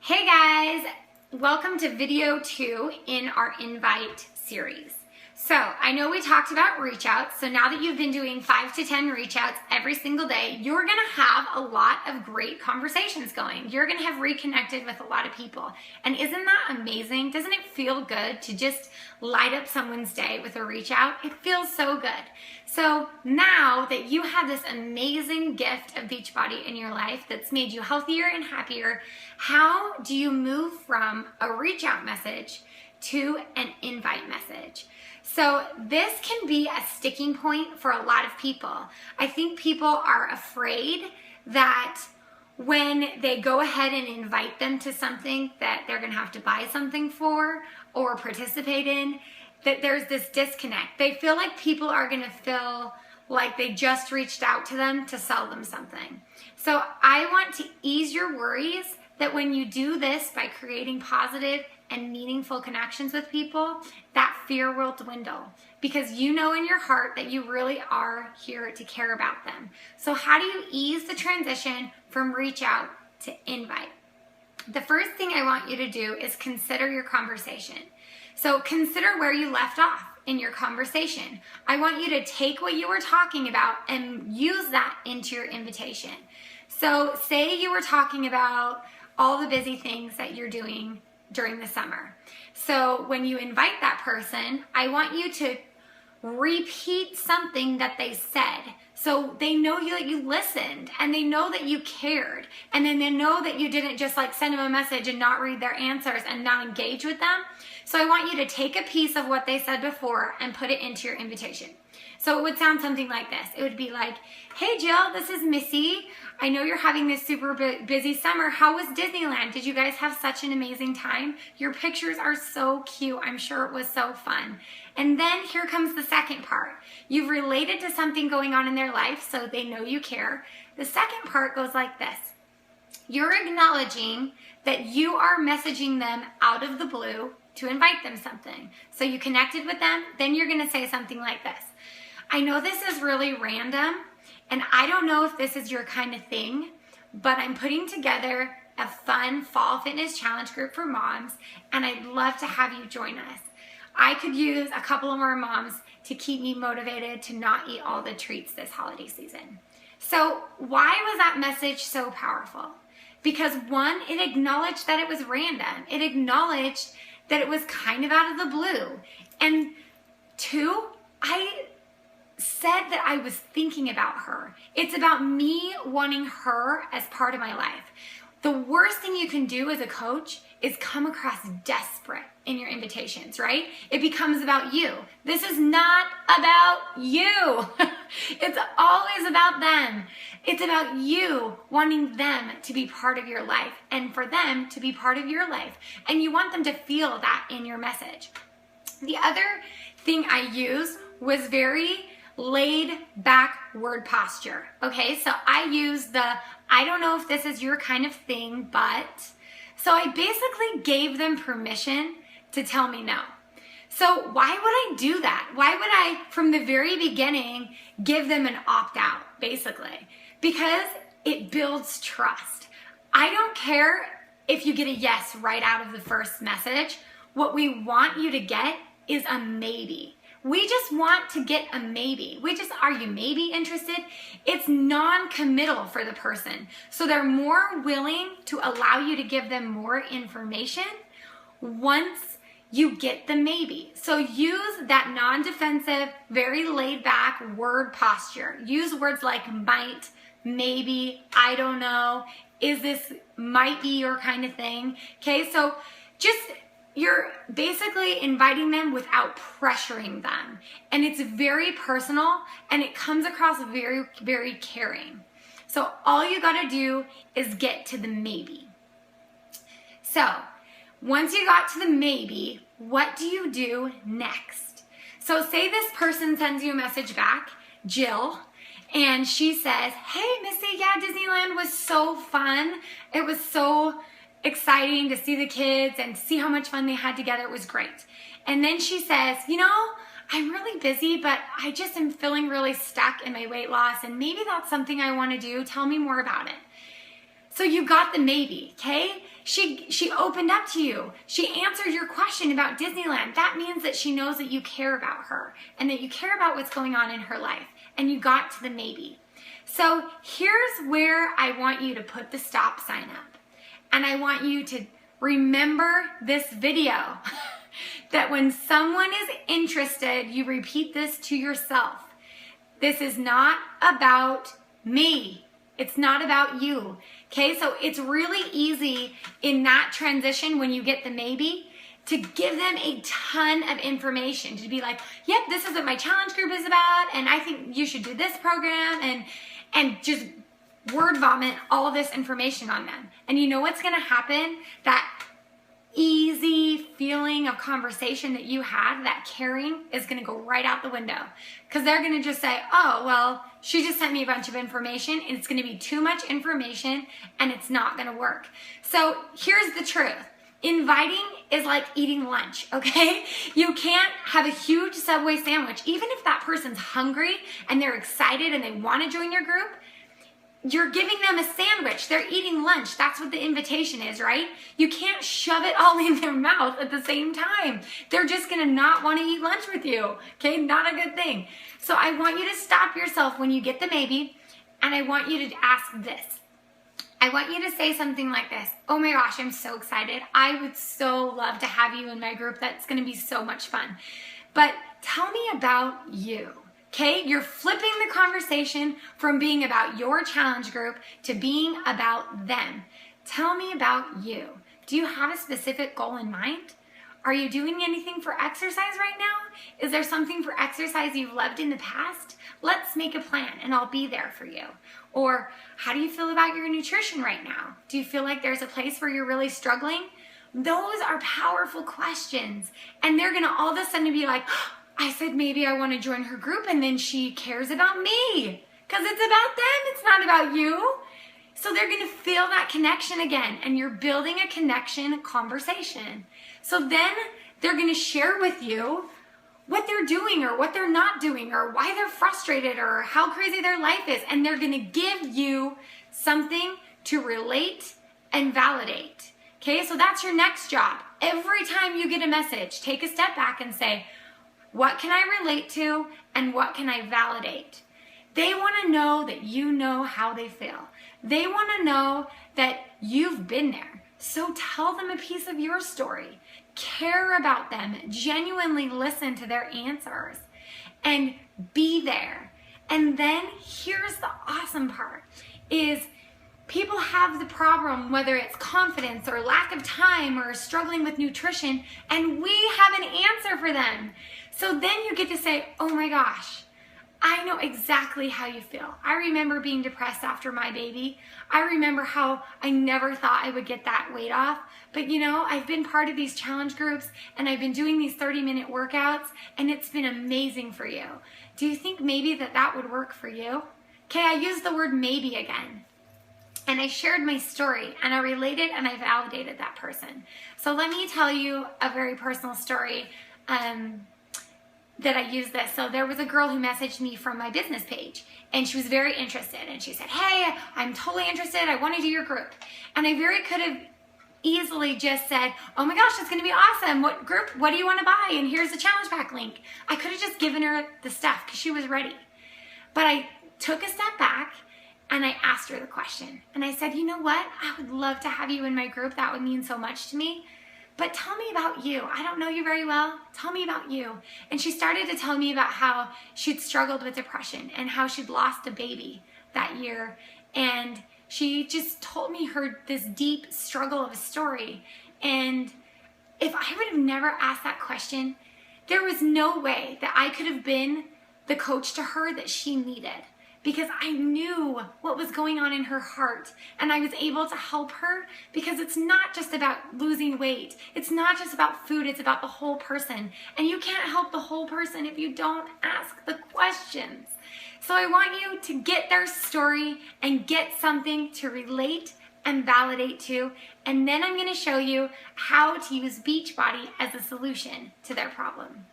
Hey guys, welcome to video 2 in our invite series. So I know we talked about reach outs, so now that you've been doing 5 to 10 reach outs every single day, you're gonna have a lot of great conversations going. You're gonna have reconnected with a lot of people. And isn't that amazing? Doesn't it feel good to just light up someone's day with a reach out? It feels so good. So now that you have this amazing gift of Beachbody in your life that's made you healthier and happier, how do you move from a reach out message to an invite message? So this can be a sticking point for a lot of people. I think people are afraid that when they go ahead and invite them to something that they're going to have to buy something for or participate in, that there's this disconnect. They feel like people are going to feel like they just reached out to them to sell them something. So I want to ease your worries that when you do this by creating positive and meaningful connections with people, that fear will dwindle because you know in your heart that you really are here to care about them. So how do you ease the transition from reach out to invite? The first thing I want you to do is consider your conversation. So consider where you left off in your conversation. I want you to take what you were talking about and use that into your invitation. So say you were talking about all the busy things that you're doing during the summer. So when you invite that person, I want you to repeat something that they said. So they know that you listened and they know that you cared. And then they know that you didn't just like send them a message and not read their answers and not engage with them. So I want you to take a piece of what they said before and put it into your invitation. So it would sound something like this. It would be like, hey Jill, this is Missy. I know you're having this super busy summer. How was Disneyland? Did you guys have such an amazing time? Your pictures are so cute. I'm sure it was so fun. And then here comes the second part. You've related to something going on in their life, so they know you care. The second part goes like this. You're acknowledging that you are messaging them out of the blue to invite them something. So you connected with them, then you're gonna say something like this. I know this is really random, and I don't know if this is your kind of thing, but I'm putting together a fun fall fitness challenge group for moms, and I'd love to have you join us. I could use a couple of more moms to keep me motivated to not eat all the treats this holiday season. So why was that message so powerful? Because one, it acknowledged that it was random. It acknowledged that it was kind of out of the blue. And two, I said that I was thinking about her. It's about me wanting her as part of my life. The worst thing you can do as a coach is come across desperate in your invitations, right? It becomes about you. This is not about you. It's always about them. It's about you wanting them to be part of your life and for them to be part of your life. And you want them to feel that in your message. The other thing I used was very laid back word posture. Okay, so I use I don't know if this is your kind of thing, but, so I basically gave them permission to tell me no. So why would I do that? Why would I, from the very beginning, give them an opt-out, basically? Because it builds trust. I don't care if you get a yes right out of the first message. What we want you to get is a maybe. We just want to get a maybe. Are you maybe interested? It's non-committal for the person. So they're more willing to allow you to give them more information once you get the maybe. So use that non-defensive, very laid back word posture. Use words like might, maybe, I don't know, is this might be your kind of thing. Okay, so you're basically inviting them without pressuring them. And it's very personal and it comes across very, very caring. So all you gotta do is get to the maybe. So once you got to the maybe, what do you do next? So say this person sends you a message back, Jill, and she says, hey Missy, yeah, Disneyland was so fun. It was so exciting to see the kids and see how much fun they had together. It was great. And then she says, you know, I'm really busy, but I just am feeling really stuck in my weight loss and maybe that's something I want to do. Tell me more about it. So you got the maybe, okay? She opened up to you. She answered your question about Disneyland. That means that she knows that you care about her and that you care about what's going on in her life, and you got to the maybe. So here's where I want you to put the stop sign up. And I want you to remember this video that when someone is interested, you repeat this to yourself. This is not about me. It's not about you. Okay, so it's really easy in that transition when you get the maybe to give them a ton of information, to be like, yep, this is what my challenge group is about, and I think you should do this program, and just word vomit all of this information on them. And you know what's gonna happen? That easy feeling of conversation that you had, that caring, is gonna go right out the window. Because they're gonna just say, oh, well, she just sent me a bunch of information, and it's gonna be too much information, and it's not gonna work. So here's the truth. Inviting is like eating lunch, okay? You can't have a huge Subway sandwich. Even if that person's hungry and they're excited and they wanna join your group, you're giving them a sandwich. They're eating lunch. That's what the invitation is, right? You can't shove it all in their mouth at the same time. They're just gonna not wanna eat lunch with you, okay? Not a good thing. So I want you to stop yourself when you get the maybe, and I want you to ask this. I want you to say something like this. Oh my gosh, I'm so excited. I would so love to have you in my group. That's gonna be so much fun. But tell me about you. Okay, you're flipping the conversation from being about your challenge group to being about them. Tell me about you. Do you have a specific goal in mind? Are you doing anything for exercise right now? Is there something for exercise you've loved in the past? Let's make a plan and I'll be there for you. Or how do you feel about your nutrition right now? Do you feel like there's a place where you're really struggling? Those are powerful questions. And they're gonna all of a sudden be like, I said maybe I want to join her group, and then she cares about me because it's about them. It's not about you. So they're going to feel that connection again, and you're building a connection conversation. So then they're going to share with you what they're doing or what they're not doing or why they're frustrated or how crazy their life is. And they're going to give you something to relate and validate. Okay, so that's your next job. Every time you get a message, take a step back and say, what can I relate to and what can I validate? They want to know that you know how they feel. They want to know that you've been there. So tell them a piece of your story. Care about them. Genuinely listen to their answers and be there. And then here's the awesome part is people have the problem, whether it's confidence or lack of time or struggling with nutrition, and we have an answer for them. So then you get to say, oh my gosh, I know exactly how you feel. I remember being depressed after my baby. I remember how I never thought I would get that weight off. But you know, I've been part of these challenge groups and I've been doing these 30-minute workouts and it's been amazing for you. Do you think maybe that would work for you? Okay, I used the word maybe again. And I shared my story and I related and I validated that person. So let me tell you a very personal story that I use this. So there was a girl who messaged me from my business page and she was very interested and she said, hey, I'm totally interested. I want to do your group. And I very could have easily just said, oh my gosh, it's going to be awesome. What group? What do you want to buy? And here's the challenge pack link. I could have just given her the stuff because she was ready. But I took a step back and I asked her the question. And I said, you know what? I would love to have you in my group. That would mean so much to me. But tell me about you. I don't know you very well. Tell me about you. And she started to tell me about how she'd struggled with depression and how she'd lost a baby that year. And she just told me this deep struggle of a story. And if I would have never asked that question, there was no way that I could have been the coach to her that she needed. Because I knew what was going on in her heart and I was able to help her because it's not just about losing weight. It's not just about food, it's about the whole person. And you can't help the whole person if you don't ask the questions. So I want you to get their story and get something to relate and validate to. And then I'm going to show you how to use Beachbody as a solution to their problem.